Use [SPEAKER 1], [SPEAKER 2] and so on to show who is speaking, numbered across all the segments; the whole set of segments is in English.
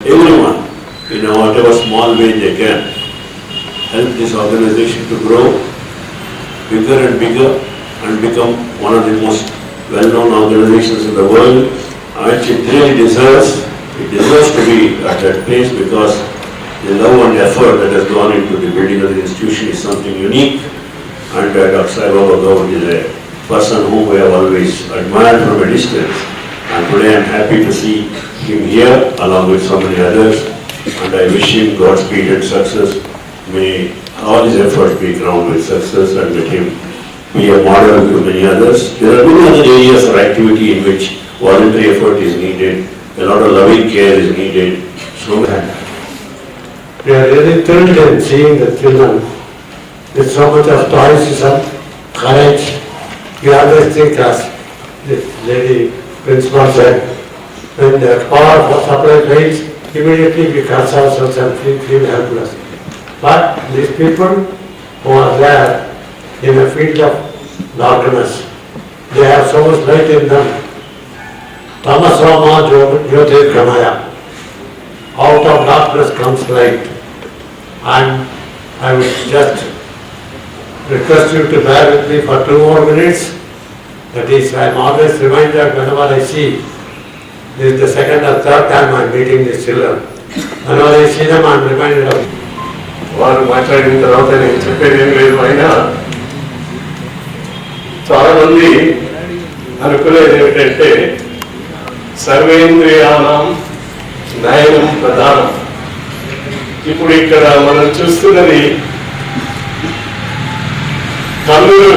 [SPEAKER 1] everyone in whatever small way they can help this organization to grow bigger and bigger and become one of the most well-known organizations in the world, which it really deserves. It deserves to be at that place because the love and effort that has gone into the building of the institution is something unique. And Dr. Sai Baba Gaur is a person whom we have always admired from a distance. And today I am happy to see him here along with so many others. And I wish him Godspeed and success. May all his efforts be crowned with success and let him be a model to many others. There are many other areas of activity in which voluntary effort is needed, a lot of loving care is needed. So
[SPEAKER 2] we are really thrilled in seeing the children with so much of stoicism, courage. We always think, as the lady principal said, when the power for supply fails, immediately we curse ourselves and feel helpless. But these people who are there in a field of darkness, they have so much light in them. Tamasoma Jyotir Gamaya. Out of darkness comes light. And I would just request you to bear with me for 2 more minutes. That is, I am always reminded whenever I see, this is the second or third time I am meeting these children. Whenever I see them, I am reminded of వారు మాట్లాడిన తర్వాత నేను చెప్పేది ఏం లేదు. అయినా చాలా మంది అనుకునేది ఏమిటంటే సర్వేంద్రియాణం నయనం ప్రధానం. ఇప్పుడు ఇక్కడ మనం చూస్తున్నది కన్నులు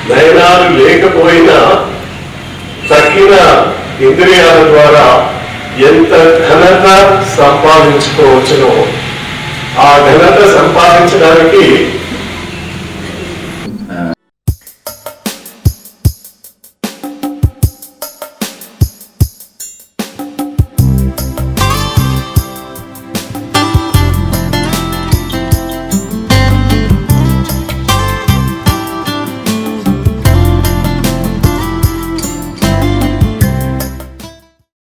[SPEAKER 2] నయనాలు లేకపోయినా తక్కిన ఇంద్రియాల ద్వారా ఎంత ఘనత సంపాదించుకోవచ్చునో ఆ ఘనత సంపాదించడానికి